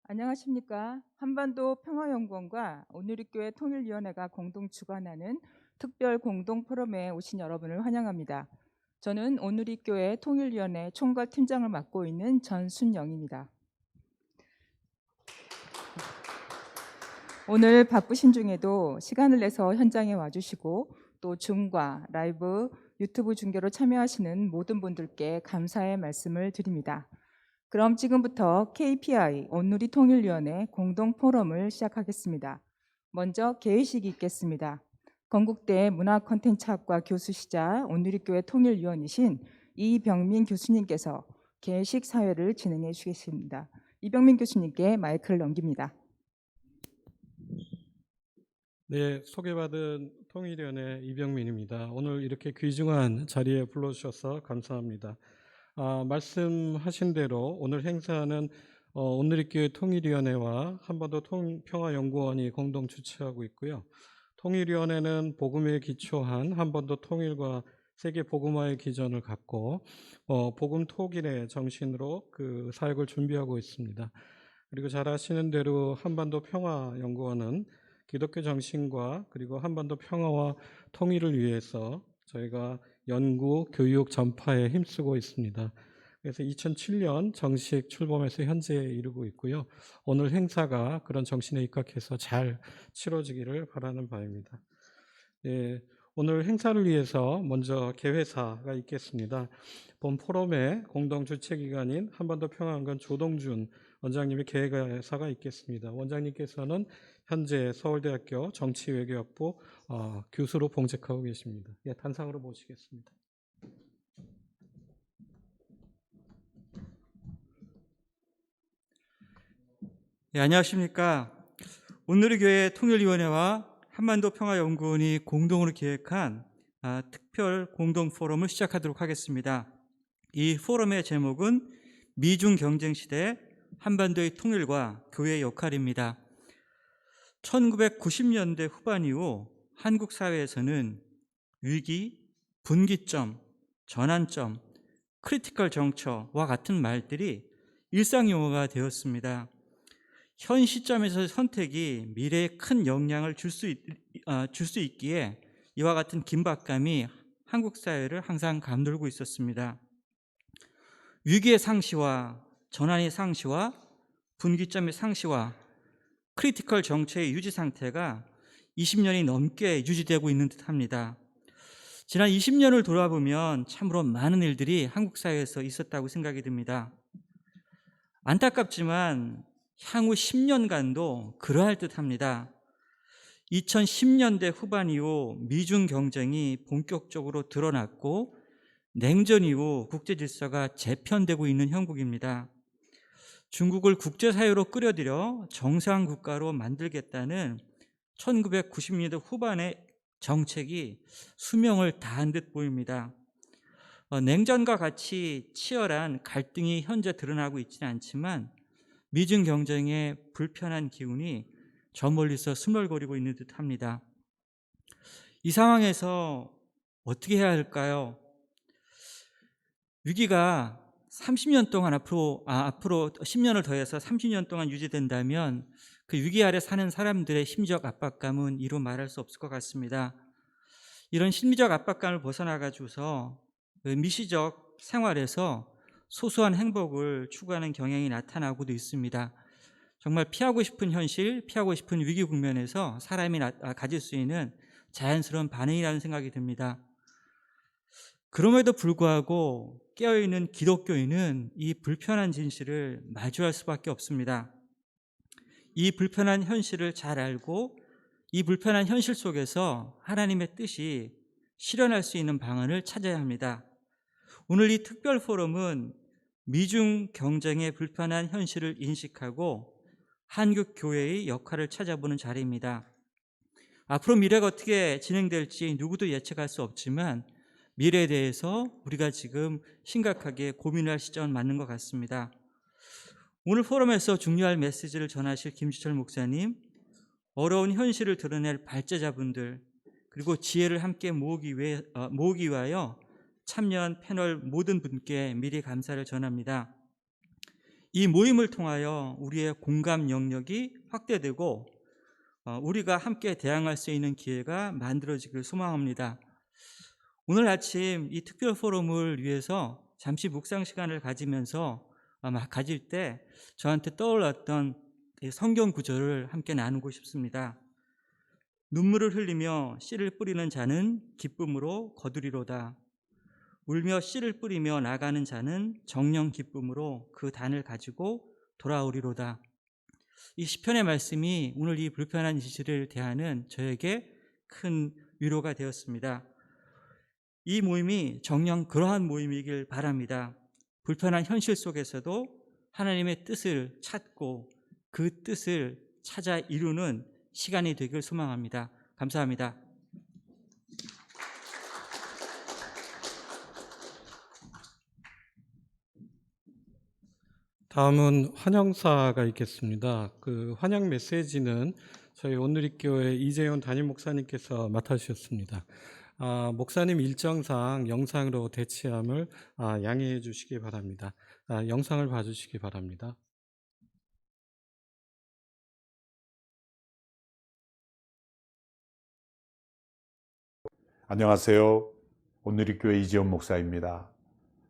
안녕하십니까. 한반도 평화연구원과 오누리교회 통일위원회가 공동 주관하는 특별 공동 포럼에 오신 여러분을 환영합니다. 저는 오누리교회 통일위원회 총괄팀장을 맡고 있는 전순영입니다. 오늘 바쁘신 중에도 시간을 내서 현장에 와주시고 또 줌과 라이브, 유튜브 중계로 참여하시는 모든 분들께 감사의 말씀을 드립니다. 그럼 지금부터 KPI 온누리 통일위원회 공동 포럼을 시작하겠습니다. 먼저 개회식이 있겠습니다. 건국대 문화콘텐츠학과 교수시자 온누리교회 통일위원이신 이병민 교수님께서 개회식 사회를 진행해 주시겠습니다. 이병민 교수님께 마이크를 넘깁니다. 네, 소개받은 통일위원회 이병민입니다. 오늘 이렇게 귀중한 자리에 불러주셔서 감사합니다. 말씀하신 대로 오늘 행사는 오누리교회 통일위원회와 한반도 평화연구원이 공동 주최하고 있고요. 통일위원회는 복음에 기초한 한반도 통일과 세계 복음화의 기전을 갖고 복음 통일의 정신으로 그 사역을 준비하고 있습니다. 그리고 잘 아시는 대로 한반도 평화연구원은 기독교 정신과 그리고 한반도 평화와 통일을 위해서 저희가 연구, 교육, 전파에 힘쓰고 있습니다. 그래서 2007년 정식 출범해서 현재에 이르고 있고요. 오늘 행사가 그런 정신에 입각해서 잘 치러지기를 바라는 바입니다. 예, 오늘 행사를 위해서 먼저 개회사가 있겠습니다. 본 포럼의 공동 주최기관인 한반도 평화연구원 조동준 원장님의 개회사가 있겠습니다. 원장님께서는 현재 서울대학교 정치외교학부 교수로 봉직하고 계십니다. 예, 단상으로 모시겠습니다. 네, 안녕하십니까. 오누리교회 통일위원회와 한반도 평화연구원이 공동으로 기획한 특별 공동 포럼을 시작하도록 하겠습니다. 이 포럼의 제목은 미중 경쟁 시대 한반도의 통일과 교회의 역할입니다. 1990년대 후반 이후 한국 사회에서는 위기, 분기점, 전환점, 크리티컬 정처와 같은 말들이 일상용어가 되었습니다. 현 시점에서의 선택이 미래에 큰 영향을 줄 수 있기에 이와 같은 긴박감이 한국 사회를 항상 감돌고 있었습니다. 위기의 상시와 전환의 상시와 분기점의 상시와 크리티컬 정체의 유지 상태가 20년이 넘게 유지되고 있는 듯합니다. 지난 20년을 돌아보면 참으로 많은 일들이 한국 사회에서 있었다고 생각이 듭니다. 안타깝지만 향후 10년간도 그러할 듯합니다. 2010년대 후반 이후 미중 경쟁이 본격적으로 드러났고 냉전 이후 국제 질서가 재편되고 있는 형국입니다. 중국을 국제사회로 끌어들여 정상국가로 만들겠다는 1990년대 후반의 정책이 수명을 다한 듯 보입니다. 냉전과 같이 치열한 갈등이 현재 드러나고 있지는 않지만 미중 경쟁의 불편한 기운이 저 멀리서 스멀거리고 있는 듯합니다. 이 상황에서 어떻게 해야 할까요? 위기가 30년 동안 앞으로 10년을 더해서 30년 동안 유지된다면 그 위기 아래 사는 사람들의 심리적 압박감은 이루 말할 수 없을 것 같습니다. 이런 심리적 압박감을 벗어나가지고서 미시적 생활에서 소소한 행복을 추구하는 경향이 나타나고도 있습니다. 정말 피하고 싶은 현실, 피하고 싶은 위기 국면에서 사람이 가질 수 있는 자연스러운 반응이라는 생각이 듭니다. 그럼에도 불구하고 깨어있는 기독교인은 이 불편한 진실을 마주할 수밖에 없습니다. 이 불편한 현실을 잘 알고 이 불편한 현실 속에서 하나님의 뜻이 실현할 수 있는 방안을 찾아야 합니다. 오늘 이 특별 포럼은 미중 경쟁의 불편한 현실을 인식하고 한국 교회의 역할을 찾아보는 자리입니다. 앞으로 미래가 어떻게 진행될지 누구도 예측할 수 없지만 미래에 대해서 우리가 지금 심각하게 고민할 시점은 맞는 것 같습니다. 오늘 포럼에서 중요할 메시지를 전하실 김지철 목사님, 어려운 현실을 드러낼 발제자분들, 그리고 지혜를 함께 모으기 위하여 참여한 패널 모든 분께 미리 감사를 전합니다. 이 모임을 통하여 우리의 공감 영역이 확대되고 우리가 함께 대항할 수 있는 기회가 만들어지길 소망합니다. 오늘 아침 이 특별 포럼을 위해서 잠시 묵상 시간을 가질 때 저한테 떠올랐던 성경 구절을 함께 나누고 싶습니다. 눈물을 흘리며 씨를 뿌리는 자는 기쁨으로 거두리로다. 울며 씨를 뿌리며 나가는 자는 정령 기쁨으로 그 단을 가지고 돌아오리로다. 이 시편의 말씀이 오늘 이 불편한 시를 대하는 저에게 큰 위로가 되었습니다. 이 모임이 정녕 그러한 모임이길 바랍니다. 불편한 현실 속에서도 하나님의 뜻을 찾고 그 뜻을 찾아 이루는 시간이 되길 소망합니다. 감사합니다. 다음은 환영사가 있겠습니다. 그 환영 메시지는 저희 온누리교회 이재훈 담임 목사님께서 맡아주셨습니다. 목사님 일정상 영상으로 대치함을 양해해 주시기 바랍니다. 영상을 봐주시기 바랍니다. 안녕하세요. 온누리교회 이재훈 목사입니다.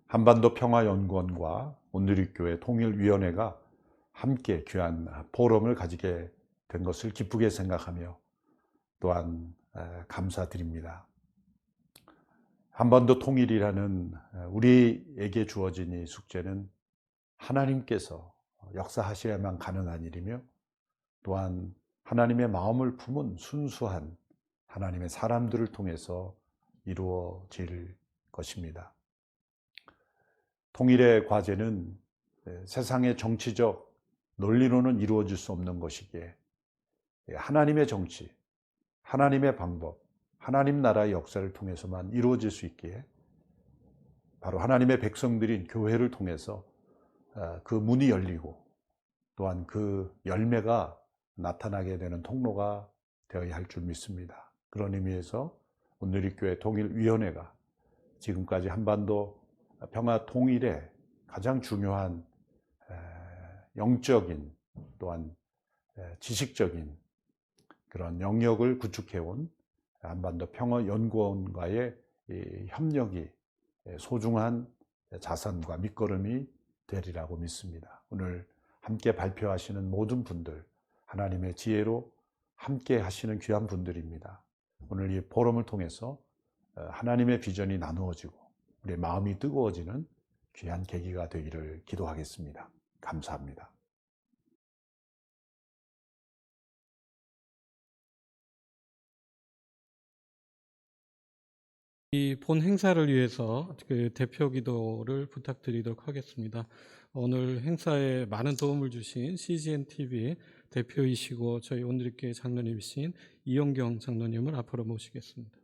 한반도 평화연구원과 온누리교회 통일위원회가 함께 귀한 포럼을 가지게 된 것을 기쁘게 생각하며 또한 감사드립니다. 한반도 통일이라는 우리에게 주어진 이 숙제는 하나님께서 역사하셔야만 가능한 일이며 또한 하나님의 마음을 품은 순수한 하나님의 사람들을 통해서 이루어질 것입니다. 통일의 과제는 세상의 정치적 논리로는 이루어질 수 없는 것이기에 하나님의 정치, 하나님의 방법, 하나님 나라의 역사를 통해서만 이루어질 수 있기에 바로 하나님의 백성들인 교회를 통해서 그 문이 열리고 또한 그 열매가 나타나게 되는 통로가 되어야 할 줄 믿습니다. 그런 의미에서 온누리교회 통일위원회가 지금까지 한반도 평화 통일의 가장 중요한 영적인 또한 지식적인 그런 영역을 구축해온 한반도 평화연구원과의 협력이 소중한 자산과 밑거름이 되리라고 믿습니다. 오늘 함께 발표하시는 모든 분들, 하나님의 지혜로 함께 하시는 귀한 분들입니다. 오늘 이 포럼을 통해서 하나님의 비전이 나누어지고 우리의 마음이 뜨거워지는 귀한 계기가 되기를 기도하겠습니다. 감사합니다. 이 본 행사를 위해서 그 대표 기도를 부탁드리도록 하겠습니다. 오늘 행사에 많은 도움을 주신 CGN TV 대표이시고 저희 온누리교회 장로님이신 이용경 장로님을 앞으로 모시겠습니다.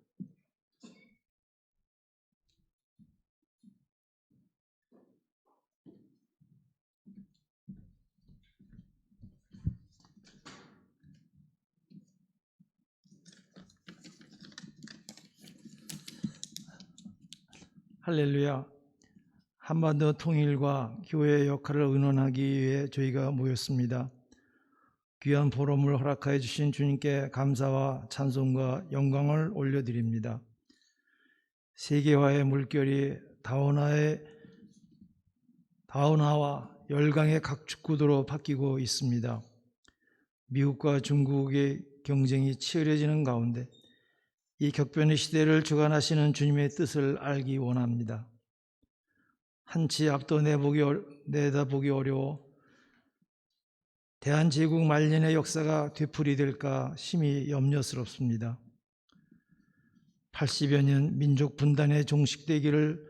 할렐루야. 한반도 통일과 교회의 역할을 의논하기 위해 저희가 모였습니다. 귀한 포럼을 허락하여 주신 주님께 감사와 찬송과 영광을 올려드립니다. 세계화의 물결이 다운화와 열강의 각축구도로 바뀌고 있습니다. 미국과 중국의 경쟁이 치열해지는 가운데 이 격변의 시대를 주관하시는 주님의 뜻을 알기 원합니다. 한치 앞도 내다보기 어려워 대한제국 말년의 역사가 되풀이될까 심히 염려스럽습니다. 80여 년 민족 분단에 종식되기를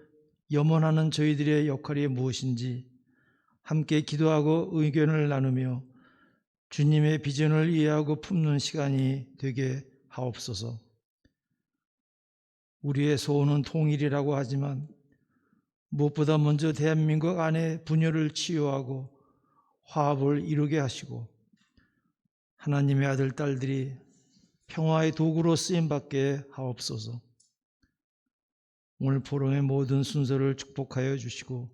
염원하는 저희들의 역할이 무엇인지 함께 기도하고 의견을 나누며 주님의 비전을 이해하고 품는 시간이 되게 하옵소서. 우리의 소원은 통일이라고 하지만 무엇보다 먼저 대한민국 안에 분열을 치유하고 화합을 이루게 하시고 하나님의 아들, 딸들이 평화의 도구로 쓰임받게 하옵소서. 오늘 포럼의 모든 순서를 축복하여 주시고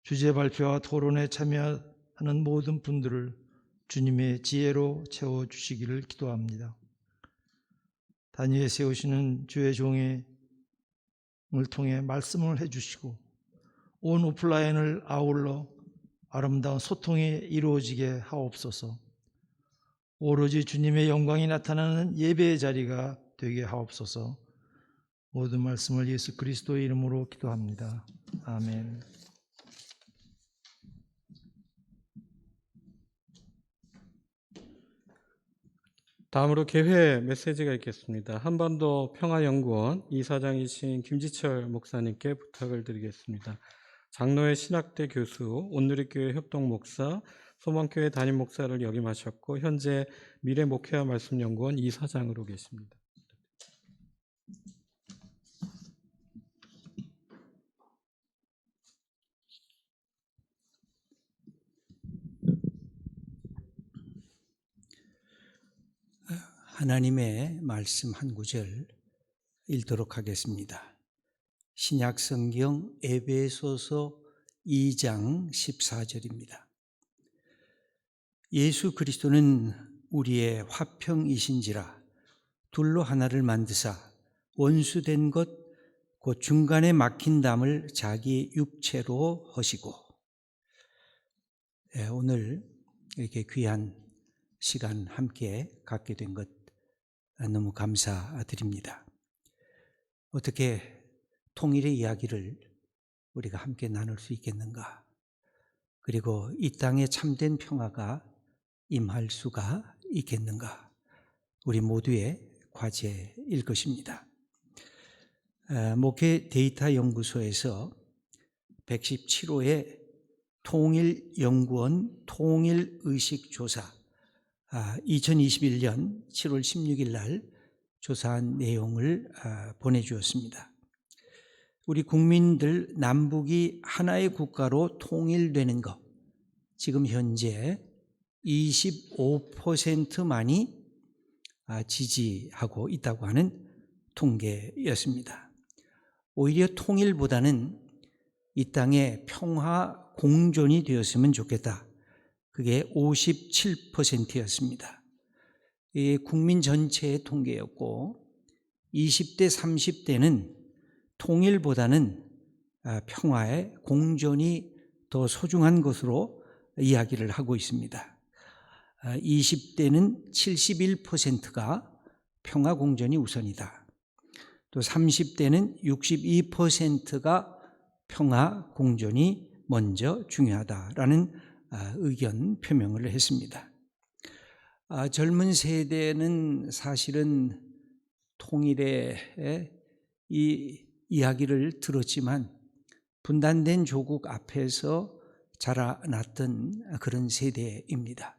주제 발표와 토론에 참여하는 모든 분들을 주님의 지혜로 채워주시기를 기도합니다. 단위에 세우시는 주의 종을 통해 말씀을 해주시고 온 오프라인을 아울러 아름다운 소통이 이루어지게 하옵소서. 오로지 주님의 영광이 나타나는 예배의 자리가 되게 하옵소서. 모든 말씀을 예수 그리스도의 이름으로 기도합니다. 아멘. 다음으로 개회 메시지가 있겠습니다. 한반도 평화연구원 이사장이신 김지철 목사님께 부탁을 드리겠습니다. 장로회 신학대 교수, 온누리교회 협동목사, 소망교회 담임 목사를 역임하셨고 현재 미래목회와 말씀연구원 이사장으로 계십니다. 하나님의 말씀 한 구절 읽도록 하겠습니다. 신약성경 에베소서 2장 14절입니다. 예수 그리스도는 우리의 화평이신지라 둘로 하나를 만드사 원수된 것 곧 중간에 막힌 담을 자기 육체로 하시고. 오늘 이렇게 귀한 시간 함께 갖게 된 것 너무 감사드립니다. 어떻게 통일의 이야기를 우리가 함께 나눌 수 있겠는가? 그리고 이 땅에 참된 평화가 임할 수가 있겠는가? 우리 모두의 과제일 것입니다. 목회 데이터 연구소에서 117호의 통일연구원 통일의식조사 2021년 7월 16일 날 조사한 내용을 보내주었습니다. 우리 국민들 남북이 하나의 국가로 통일되는 것, 지금 현재 25%만이 지지하고 있다고 하는 통계였습니다. 오히려 통일보다는 이 땅에 평화 공존이 되었으면 좋겠다. 그게 57%였습니다. 이 국민 전체의 통계였고 20대, 30대는 통일보다는 평화의 공존이 더 소중한 것으로 이야기를 하고 있습니다. 20대는 71%가 평화 공존이 우선이다. 또 30대는 62%가 평화 공존이 먼저 중요하다라는 의견 표명을 했습니다. 젊은 세대는 사실은 통일의 이 이야기를 들었지만 분단된 조국 앞에서 자라났던 그런 세대입니다.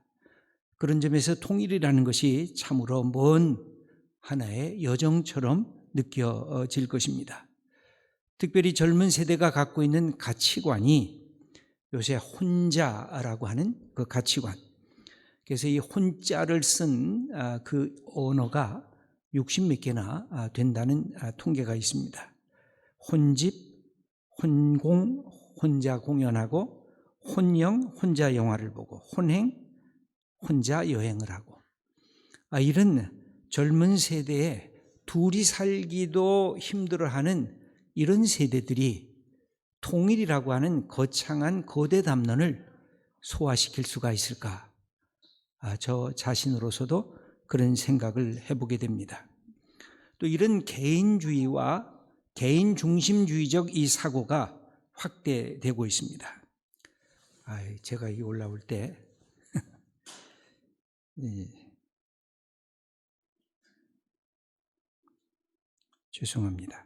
그런 점에서 통일이라는 것이 참으로 먼 하나의 여정처럼 느껴질 것입니다. 특별히 젊은 세대가 갖고 있는 가치관이 요새 혼자라고 하는 그 가치관, 그래서 이 혼자를 쓴 그 언어가 60몇 개나 된다는 통계가 있습니다. 혼집, 혼공, 혼자 공연하고, 혼영, 혼자 영화를 보고, 혼행, 혼자 여행을 하고. 이런 젊은 세대에 둘이 살기도 힘들어하는 이런 세대들이 통일이라고 하는 거창한 거대 담론을 소화시킬 수가 있을까? 저 자신으로서도 그런 생각을 해보게 됩니다. 또 이런 개인주의와 개인 중심주의적 이 사고가 확대되고 있습니다. 제가 이 올라올 때 죄송합니다.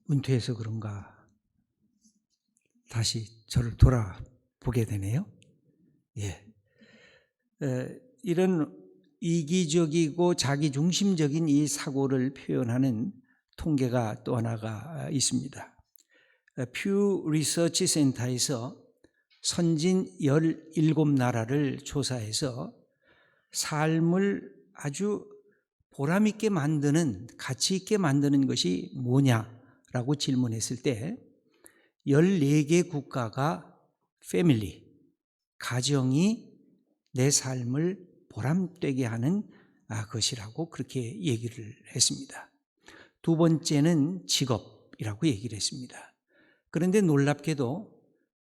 은퇴해서 그런가 다시 저를 돌아보게 되네요. 이런 이기적이고 자기중심적인 이 사고를 표현하는 통계가 또 하나가 있습니다. 퓨 리서치 센터에서 선진 17나라를 조사해서 삶을 아주 보람 있게 만드는, 가치 있게 만드는 것이 뭐냐라고 질문했을 때 14개 국가가 패밀리, 가정이 내 삶을 보람되게 하는 것이라고 그렇게 얘기를 했습니다. 두 번째는 직업이라고 얘기를 했습니다. 그런데 놀랍게도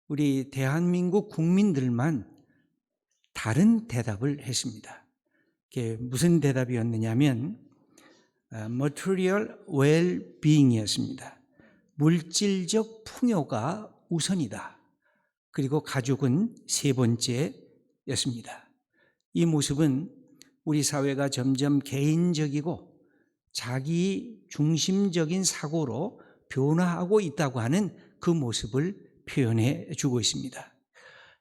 우리 대한민국 국민들만 다른 대답을 했습니다. 그게 무슨 대답이었느냐면 material well-being이었습니다. 물질적 풍요가 우선이다. 그리고 가족은 세 번째였습니다. 이 모습은 우리 사회가 점점 개인적이고 자기 중심적인 사고로 변화하고 있다고 하는 그 모습을 표현해 주고 있습니다.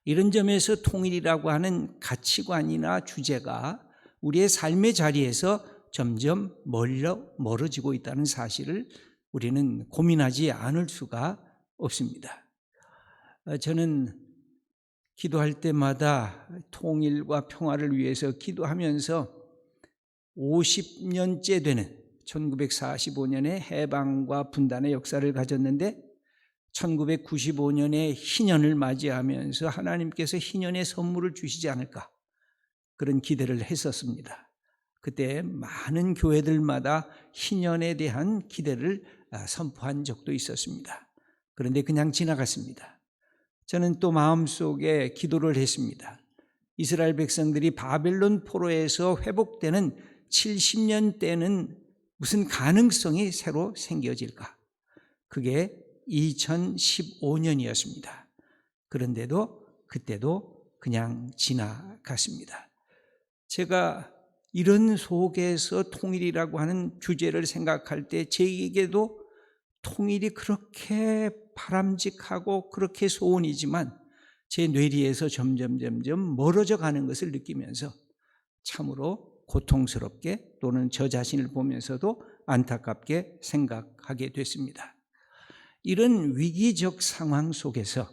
이런 점에서 통일이라고 하는 가치관이나 주제가 우리의 삶의 자리에서 점점 멀어지고 있다는 사실을 우리는 고민하지 않을 수가 없습니다. 저는 기도할 때마다 통일과 평화를 위해서 기도하면서 50년째 되는 1945년에 해방과 분단의 역사를 가졌는데 1995년에 희년을 맞이하면서 하나님께서 희년의 선물을 주시지 않을까 그런 기대를 했었습니다. 그때 많은 교회들마다 희년에 대한 기대를 선포한 적도 있었습니다. 그런데 그냥 지나갔습니다. 저는 또 마음속에 기도를 했습니다. 이스라엘 백성들이 바벨론 포로에서 회복되는 70년 때는 무슨 가능성이 새로 생겨질까? 그게 2015년이었습니다. 그런데도 그때도 그냥 지나갔습니다. 제가 이런 속에서 통일이라고 하는 주제를 생각할 때 제에게도 통일이 그렇게 바람직하고 그렇게 소원이지만 제 뇌리에서 점점 멀어져 가는 것을 느끼면서 참으로 고통스럽게 또는 저 자신을 보면서도 안타깝게 생각하게 됐습니다. 이런 위기적 상황 속에서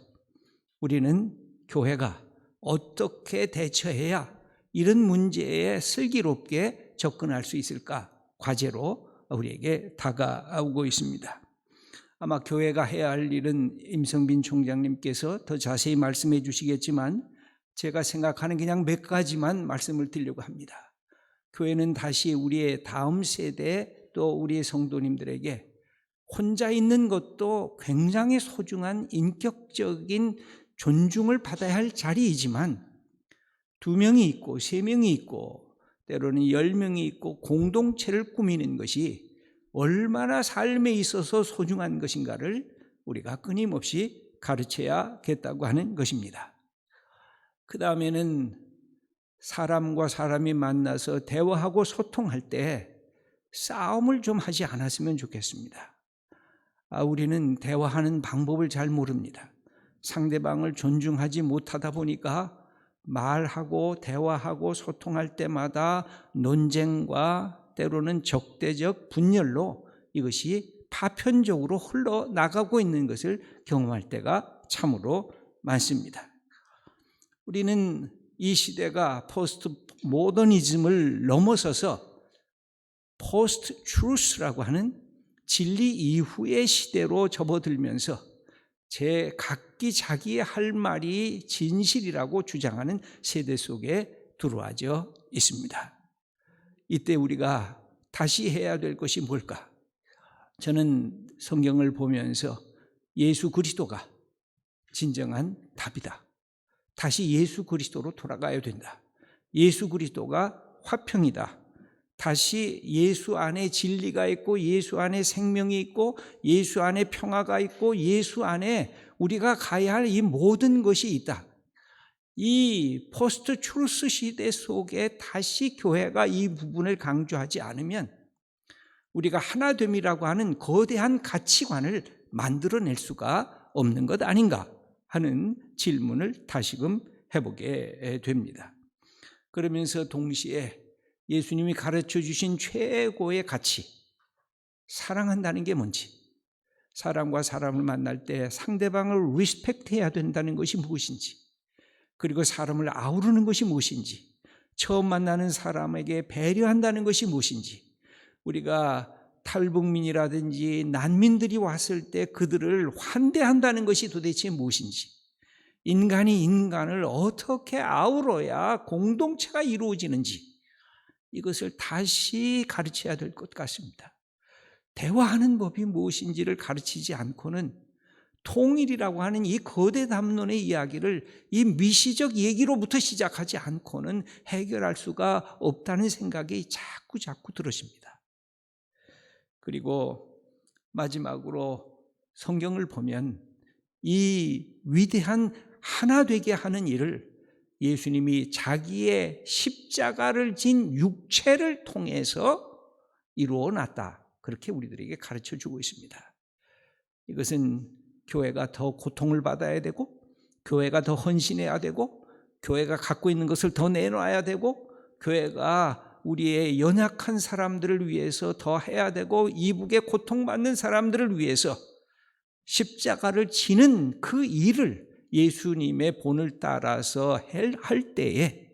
우리는 교회가 어떻게 대처해야 이런 문제에 슬기롭게 접근할 수 있을까? 과제로 우리에게 다가오고 있습니다. 아마 교회가 해야 할 일은 임성빈 총장님께서 더 자세히 말씀해 주시겠지만 제가 생각하는 그냥 몇 가지만 말씀을 드리려고 합니다. 교회는 다시 우리의 다음 세대 또 우리의 성도님들에게 혼자 있는 것도 굉장히 소중한 인격적인 존중을 받아야 할 자리이지만 2명이 있고 3명이 있고 때로는 10명이 있고 공동체를 꾸미는 것이 얼마나 삶에 있어서 소중한 것인가를 우리가 끊임없이 가르쳐야겠다고 하는 것입니다. 그 다음에는 사람과 사람이 만나서 대화하고 소통할 때 싸움을 좀 하지 않았으면 좋겠습니다. 우리는 대화하는 방법을 잘 모릅니다. 상대방을 존중하지 못하다 보니까 말하고 대화하고 소통할 때마다 논쟁과 때로는 적대적 분열로 이것이 파편적으로 흘러나가고 있는 것을 경험할 때가 참으로 많습니다. 우리는 이 시대가 포스트 모더니즘을 넘어서서 포스트 트루스라고 하는 진리 이후의 시대로 접어들면서 각기 자기의 할 말이 진실이라고 주장하는 세대 속에 들어와져 있습니다. 이때 우리가 다시 해야 될 것이 뭘까? 저는 성경을 보면서 예수 그리스도가 진정한 답이다. 다시 예수 그리스도로 돌아가야 된다. 예수 그리스도가 화평이다. 다시 예수 안에 진리가 있고 예수 안에 생명이 있고 예수 안에 평화가 있고 예수 안에 우리가 가야 할 이 모든 것이 있다. 이 포스트 트루스 시대 속에 다시 교회가 이 부분을 강조하지 않으면 우리가 하나됨이라고 하는 거대한 가치관을 만들어낼 수가 없는 것 아닌가 하는 질문을 다시금 해보게 됩니다. 그러면서 동시에 예수님이 가르쳐 주신 최고의 가치, 사랑한다는 게 뭔지, 사람과 사람을 만날 때 상대방을 리스펙트해야 된다는 것이 무엇인지, 그리고 사람을 아우르는 것이 무엇인지, 처음 만나는 사람에게 배려한다는 것이 무엇인지, 우리가 탈북민이라든지 난민들이 왔을 때 그들을 환대한다는 것이 도대체 무엇인지, 인간이 인간을 어떻게 아우러야 공동체가 이루어지는지, 이것을 다시 가르쳐야 될 것 같습니다. 대화하는 법이 무엇인지를 가르치지 않고는 통일이라고 하는 이 거대 담론의 이야기를 이 미시적 얘기로부터 시작하지 않고는 해결할 수가 없다는 생각이 자꾸 들어집니다. 그리고 마지막으로 성경을 보면 이 위대한 하나 되게 하는 일을 예수님이 자기의 십자가를 진 육체를 통해서 이루어 놨다, 그렇게 우리들에게 가르쳐 주고 있습니다. 이것은 교회가 더 고통을 받아야 되고, 교회가 더 헌신해야 되고, 교회가 갖고 있는 것을 더 내놔야 되고, 교회가 우리의 연약한 사람들을 위해서 더 해야 되고, 이북에 고통받는 사람들을 위해서 십자가를 지는 그 일을 예수님의 본을 따라서 할 때에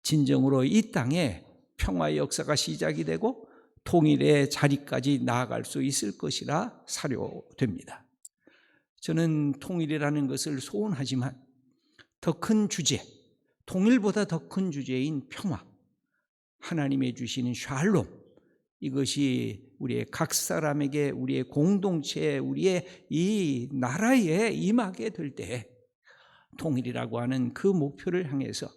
진정으로 이 땅에 평화의 역사가 시작이 되고 통일의 자리까지 나아갈 수 있을 것이라 사료됩니다. 저는 통일이라는 것을 소원하지만 더 큰 주제, 통일보다 더 큰 주제인 평화, 하나님의 주시는 샬롬, 이것이 우리의 각 사람에게, 우리의 공동체에, 우리의 이 나라에 임하게 될 때 통일이라고 하는 그 목표를 향해서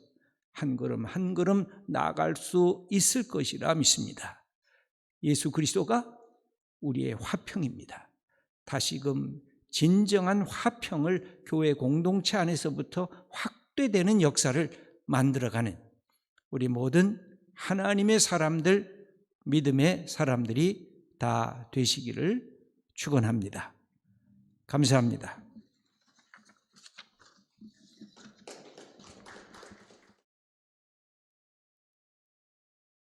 한 걸음 한 걸음 나아갈 수 있을 것이라 믿습니다. 예수 그리스도가 우리의 화평입니다. 다시금 진정한 화평을 교회 공동체 안에서부터 확대되는 역사를 만들어가는 우리 모든 하나님의 사람들, 믿음의 사람들이 다 되시기를 축원합니다. 감사합니다.